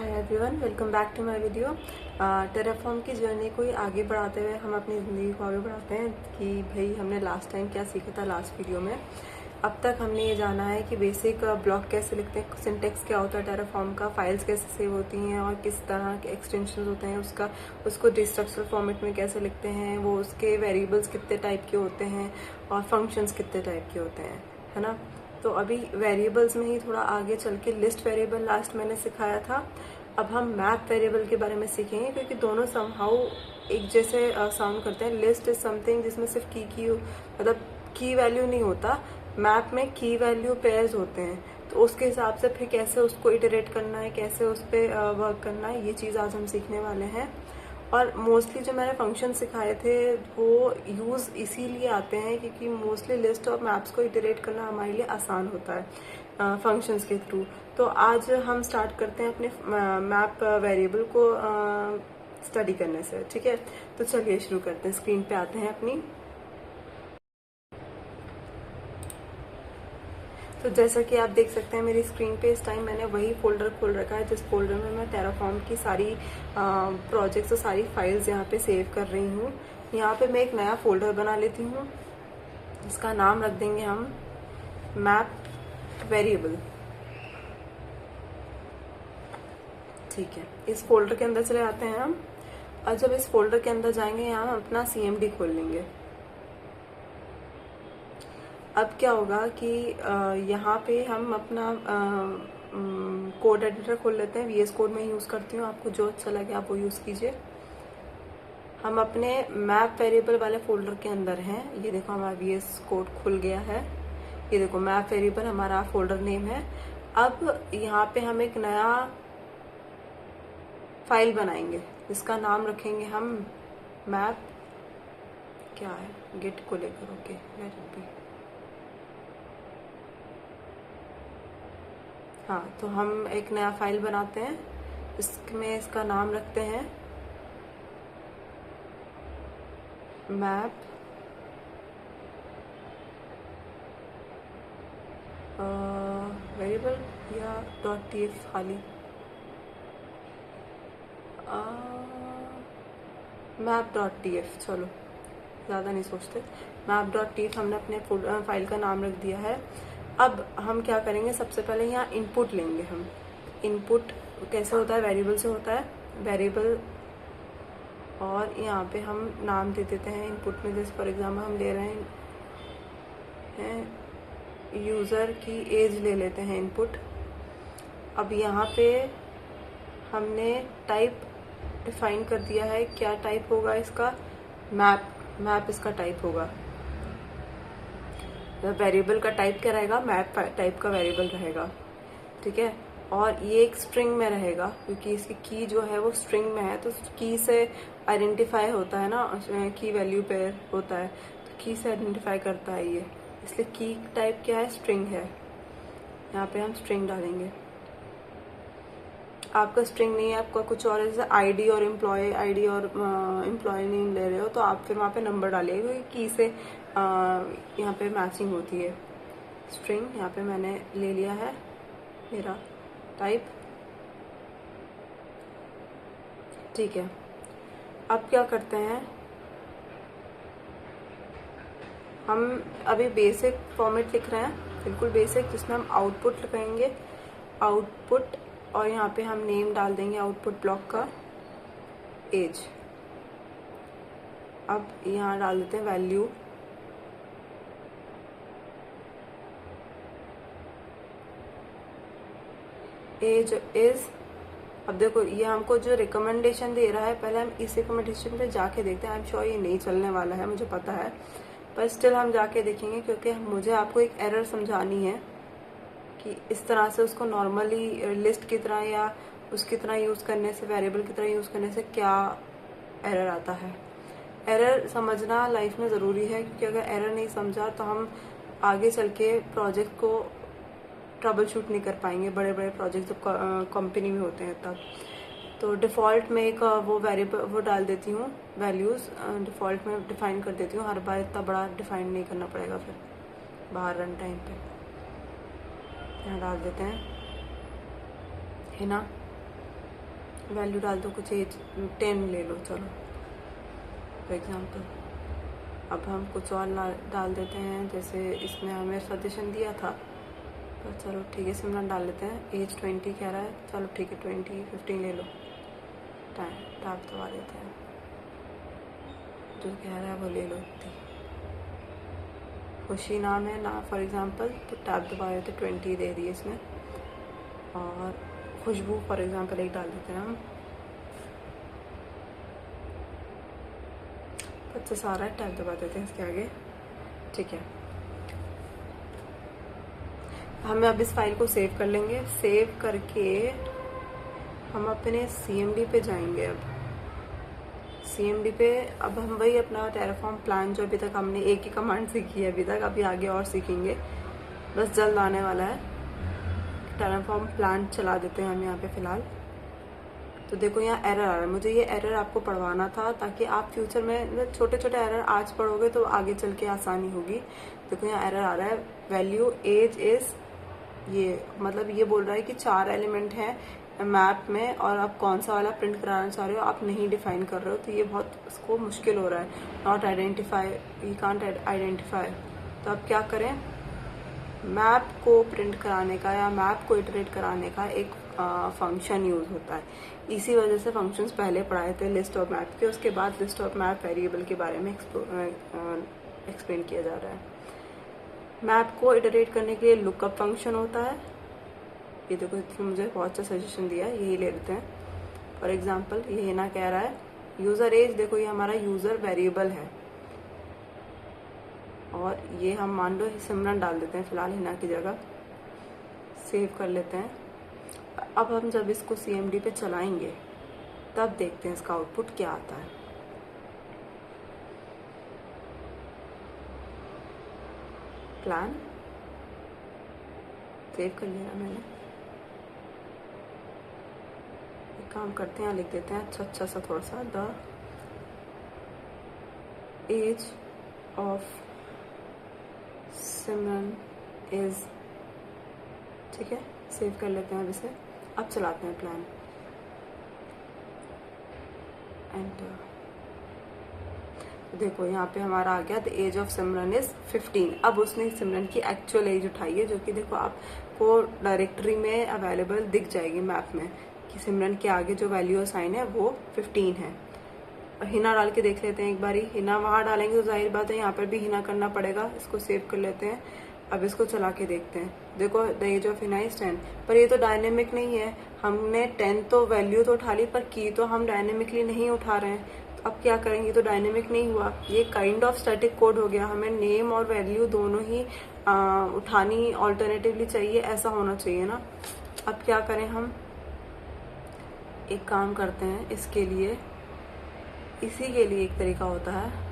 Hi everyone, welcome back to my video. Terraform की journey को ही आगे बढ़ाते हुए हम अपनी ज़िंदगी को आगे बढ़ाते हैं कि भाई हमने लास्ट टाइम क्या सीखा था लास्ट वीडियो में। अब तक हमने ये जाना है कि बेसिक ब्लॉक कैसे लिखते हैं, सिंटेक्स क्या होता है टेराफॉर्म का, फाइल्स कैसे सेव होती हैं और किस तरह के एक्सटेंशन होते हैं उसको डिस्ट्रक्चरल फॉर्मेट में कैसे लिखते हैं, वो उसके वेरिएबल्स कितने टाइप के होते हैं और फंक्शंस कितने टाइप के होते हैं, है ना। तो अभी वेरिएबल्स में ही थोड़ा आगे चल के लिस्ट वेरिएबल लास्ट मैंने सिखाया था। अब हम मैप वेरिएबल के बारे में सीखेंगे क्योंकि दोनों समहाउ एक जैसे साउंड करते हैं। लिस्ट इज समथिंग जिसमें सिर्फ की मतलब की वैल्यू नहीं होता, मैप में की वैल्यू पेयर्स होते हैं। तो उसके हिसाब से फिर कैसे उसको इटरेट करना है, कैसे उस पर वर्क करना है, ये चीज़ आज हम सीखने वाले हैं। और मोस्टली जो मैंने फंक्शन सिखाए थे वो यूज़ इसीलिए आते हैं क्योंकि मोस्टली लिस्ट और मैप्स को इटरेट करना हमारे लिए आसान होता है फंक्शंस के थ्रू। तो आज हम स्टार्ट करते हैं अपने मैप वेरिएबल को स्टडी करने से, ठीक है। तो चलिए शुरू करते हैं, स्क्रीन पे आते हैं अपनी। तो जैसा कि आप देख सकते हैं मेरी स्क्रीन पे इस टाइम मैंने वही फोल्डर खोल रखा है जिस फोल्डर में मैं टेराफॉर्म की सारी प्रोजेक्ट्स और सारी फाइल्स यहाँ पे सेव कर रही हूँ। यहाँ पे मैं एक नया फोल्डर बना लेती हूँ जिसका नाम रख देंगे हम मैप वेरिएबल, ठीक है। इस फोल्डर के अंदर चले आते हैं हम, और जब इस फोल्डर के अंदर जाएंगे यहाँ हम अपना CMD खोल लेंगे। अब क्या होगा कि यहाँ पे हम अपना कोड एडिटर खोल लेते हैं। VS कोड में यूज़ करती हूँ, आपको जो अच्छा लगे आप वो यूज़ कीजिए। हम अपने मैप वेरिएबल वाले फोल्डर के अंदर हैं। ये देखो हमारा VS कोड खुल गया है। ये देखो मैप वेरिएबल हमारा फोल्डर नेम है। अब यहाँ पे हम एक नया फाइल बनाएंगे जिसका नाम रखेंगे हम मैप, क्या है, गेट को लेकर, ओके, लेट इट बी। हाँ, तो हम एक नया फाइल बनाते हैं, इसमें इसका नाम रखते हैं मैप वेरिएबल या .tf खाली, मैप.tf, चलो ज़्यादा नहीं सोचते। मैप.tf हमने अपने फाइल का नाम रख दिया है। अब हम क्या करेंगे, सबसे पहले यहाँ इनपुट लेंगे हम। इनपुट कैसे होता है, वेरिएबल से होता है, वेरिएबल, और यहाँ पे हम नाम दे देते हैं इनपुट में। जैसे फॉर एग्जाम्पल हम ले रहे हैं यूज़र की एज ले लेते हैं इनपुट। अब यहाँ पे हमने टाइप डिफाइन कर दिया है, क्या टाइप होगा इसका, मैप इसका टाइप होगा। वेरिएबल का टाइप क्या रहेगा, मैप टाइप का वेरिएबल रहेगा, ठीक है। और ये एक स्ट्रिंग में रहेगा क्योंकि इसकी की जो है वो स्ट्रिंग में है, तो की से आइडेंटिफाई होता है ना, की वैल्यू पेयर होता है, तो की से आइडेंटिफाई करता है ये, इसलिए की टाइप क्या है, स्ट्रिंग है। यहाँ पे हम स्ट्रिंग डालेंगे। आपका स्ट्रिंग नहीं है, आपका कुछ और, जैसे आईडी और एम्प्लॉय आईडी और एम्प्लॉय नेम ले रहे हो तो आप फिर वहाँ पे नंबर डालिएगा क्योंकि की से यहाँ पे मैचिंग होती है। स्ट्रिंग यहाँ पे मैंने ले लिया है मेरा टाइप, ठीक है। अब क्या करते हैं, हम अभी बेसिक फॉर्मेट लिख रहे हैं, बिल्कुल बेसिक, जिसमें हम आउटपुट लिखेंगे, आउटपुट, और यहाँ पे हम नेम डाल देंगे आउटपुट ब्लॉक का एज। अब यहाँ डाल देते हैं वैल्यू, एज इज। अब देखो ये हमको जो रिकमेंडेशन दे रहा है, पहले हम इस रिकमेंडेशन पे जाके देखते हैं। आई एम श्योर ये नहीं चलने वाला है, मुझे पता है, पर स्टिल हम जाके देखेंगे क्योंकि मुझे आपको एक एरर समझानी है कि इस तरह से उसको नॉर्मली लिस्ट की तरह या उसकी तरह यूज़ करने से, वेरिएबल की तरह यूज़ करने से क्या एरर आता है। एरर समझना लाइफ में ज़रूरी है क्योंकि अगर एरर नहीं समझा तो हम आगे चल के प्रोजेक्ट को ट्रबल शूट नहीं कर पाएंगे। बड़े बड़े प्रोजेक्ट जब कंपनी में होते हैं तब। तो डिफ़ॉल्ट में एक वो वेरिएबल वो डाल देती हूँ, वैल्यूज़ डिफ़ॉल्ट में डिफ़ाइन कर देती हूँ। हर बार इतना बड़ा डिफ़ाइन नहीं करना पड़ेगा फिर बाहर रन टाइम पे। यहाँ डाल देते हैं, है ना। वैल्यू डाल दो, कुछ एज 10 ले लो चलो फॉर एग्जांपल। अब हम कुछ और डाल देते हैं, जैसे इसमें हमें सजेशन दिया था, तो चलो ठीक है सिमरन डाल लेते हैं। एज 20 कह रहा है, चलो ठीक है 15 ले लो। टैप दबा देते हैं, जो कह रहा है वो ले लो। इतनी खुशी नाम है ना फॉर एग्जांपल, तो टैप दबा देते 20 दे दिए इसमें। और खुशबू फॉर एग्जांपल एक डाल देते हैं हम। बच्चा सारा है, टैप दबा देते हैं इसके आगे, ठीक है। हमें अब इस फाइल को सेव कर लेंगे। सेव करके हम अपने CMD पे जाएंगे। अब CMD पे अब हम वही अपना टेराफॉर्म प्लान जो अभी तक हमने एक ही कमांड सीखी है अभी तक, अभी आगे और सीखेंगे, बस जल्द आने वाला है। टेराफॉर्म प्लान चला देते हैं हम यहाँ पे फिलहाल। तो देखो यहाँ एरर आ रहा है, मुझे ये एरर आपको पढ़वाना था ताकि आप फ्यूचर में छोटे छोटे एरर आज पढ़ोगे तो आगे चल के आसानी होगी। देखो यहाँ एरर आ रहा है, वैल्यू एज इज, ये मतलब ये बोल रहा है कि 4 एलिमेंट हैं मैप में और आप कौन सा वाला प्रिंट कराना चाह रहे हो आप नहीं डिफाइन कर रहे हो, तो ये बहुत इसको मुश्किल हो रहा है। Not identify, you can't identify. तो अब क्या करें, मैप को प्रिंट कराने का या मैप को इटरेट कराने का एक फंक्शन यूज होता है। इसी वजह से फंक्शंस पहले पढ़ाए थे लिस्ट ऑफ मैप के, उसके बाद लिस्ट ऑफ मैप वेरिएबल के बारे में एक्सप्लेन किया जा रहा है। मैप को इटरेट करने के लिए लुकअप फंक्शन होता है। ये देखो इसने मुझे बहुत अच्छा सजेशन दिया है, यही ले लेते हैं फॉर एग्जांपल। ये ना कह रहा है यूजर एज, देखो ये हमारा यूजर वेरिएबल है और ये हम मान लो सिमरन डाल देते हैं फिलहाल हिना की जगह। सेव कर लेते हैं। अब हम जब इसको CMD पे चलाएंगे तब देखते हैं इसका आउटपुट क्या आता है। प्लान सेव कर लिया मैंने। एक काम करते हैं, लिख देते हैं अच्छा सा थोड़ा सा, the age of Simran is, ठीक है। सेव कर लेते हैं अब इसे। अब चलाते हैं प्लान, एंटर। देखो यहाँ पे हमारा आ गया the age of Simran is 15। अब उसने सिमरन की एक्चुअल एज उठाई है, जो कि देखो आपको डायरेक्टरी में अवेलेबल दिख जाएगी मैप में कि सिमरन के आगे जो वैल्यू असाइन है वो 15 है। और हिना डाल के देख लेते हैं एक बारी। हिना वहां डालेंगे तो जाहिर बात है यहाँ पर भी हिना करना पड़ेगा। इसको सेव कर लेते हैं। अब इसको चला के देखते हैं। देखो the age of Hina is 10, पर ये तो डायनेमिक नहीं है। हमने 10 तो वैल्यू तो उठा ली, पर की तो हम डायनेमिकली नहीं उठा रहे हैं। तो अब क्या करेंगे, तो डायनेमिक नहीं हुआ, ये काइंड ऑफ स्टैटिक कोड हो गया। हमें नेम और वैल्यू दोनों ही उठानी ऑल्टरनेटिवली चाहिए, ऐसा होना चाहिए ना। अब क्या करें, हम एक काम करते हैं इसके लिए, इसी के लिए एक तरीका होता है।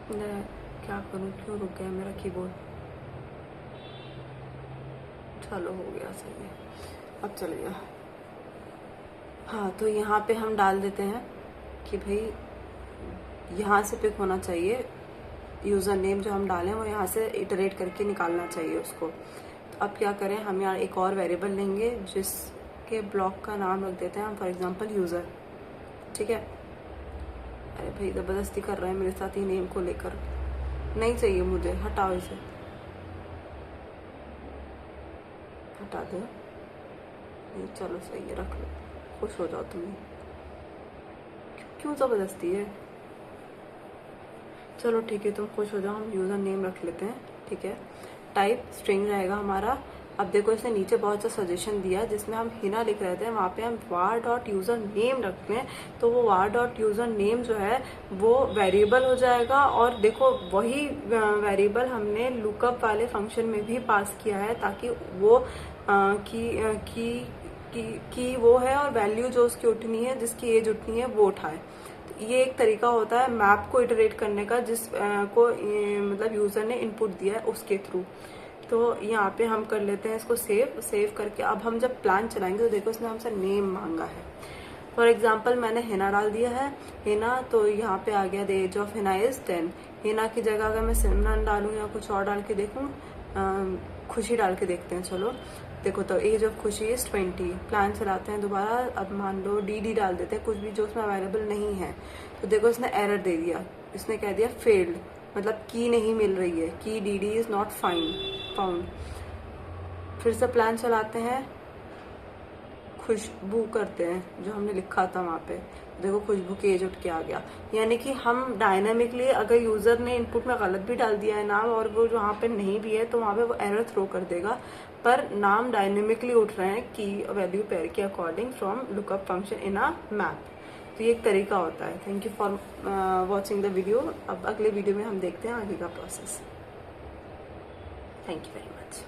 मैं क्या करूं, क्यों रुक गया मेरा कीबोर्ड। चलो हो गया, सही है, अब चलेगा। हाँ, तो यहाँ पे हम डाल देते हैं कि भाई यहाँ से पिक होना चाहिए, यूजर नेम जो हम डालें वो यहाँ से इटरेट करके निकालना चाहिए उसको। तो अब क्या करें, हम यहाँ एक और वेरिएबल लेंगे जिसके ब्लॉक का नाम रख देते हैं हम फॉर एग्जांपल यूजर, ठीक है। अरे भाई जबरदस्ती कर रहे हैं मेरे साथ ही नेम को लेकर, नहीं चाहिए मुझे, हटाओ इसे, हटा दो। चलो सही है, रख लो, खुश हो जाओ तुम्हें, क्यों जबरदस्ती है। चलो ठीक है, तुम खुश हो जाओ, हम यूजर नेम रख लेते हैं, ठीक है। टाइप स्ट्रिंग रहेगा हमारा। अब देखो इसने नीचे बहुत सा सजेशन दिया जिसमें हम हिना लिख रहे थे, वहाँ पे हम var डॉट यूजर नेम रखते हैं, तो वो var डॉट यूजर नेम जो है वो वेरिएबल हो जाएगा। और देखो वही वेरिएबल हमने लुकअप वाले फंक्शन में भी पास किया है ताकि वो की वो है और वैल्यू जो उसकी उठनी है, जिसकी एज उठनी है वो उठाए। तो ये एक तरीका होता है मैप को इटरेट करने का, जिस को मतलब यूजर ने इनपुट दिया है उसके थ्रू। तो यहाँ पे हम कर लेते हैं इसको सेव करके। अब हम जब प्लान चलाएंगे तो देखो इसने हमसे नेम मांगा है। फॉर एग्जाम्पल मैंने हिना डाल दिया है, हिना, तो यहाँ पे आ गया the age of Hina is 10। Hina की जगह अगर मैं सिमरन डालूं या कुछ और डाल के देखूं, खुशी डाल के देखते हैं, चलो देखो, तो एज ऑफ खुशी इज 20। प्लान चलाते हैं दोबारा। अब मान लो डी डाल देते हैं, कुछ भी जो उसमें अवेलेबल नहीं है। तो देखो इसने एरर दे दिया, इसने कह दिया फेल्ड, मतलब की नहीं मिल रही है, की डी इज नॉट फाउंड। फिर से प्लान चलाते हैं, खुशबू करते हैं जो हमने लिखा था वहां पे, देखो खुशबू के एज उठ के आ गया। यानी कि हम डायनामिकली, अगर यूजर ने इनपुट में गलत भी डाल दिया है नाम और वो वहां पे नहीं भी है तो वहां पे वो एरर थ्रो कर देगा, पर नाम डायनेमिकली उठ रहे हैं की वैल्यू पेयर के according from lookup function in a map. तो ये एक तरीका होता है। Thank you for watching the video. अब अगले वीडियो में हम देखते हैं आगे का process. Thank you very much.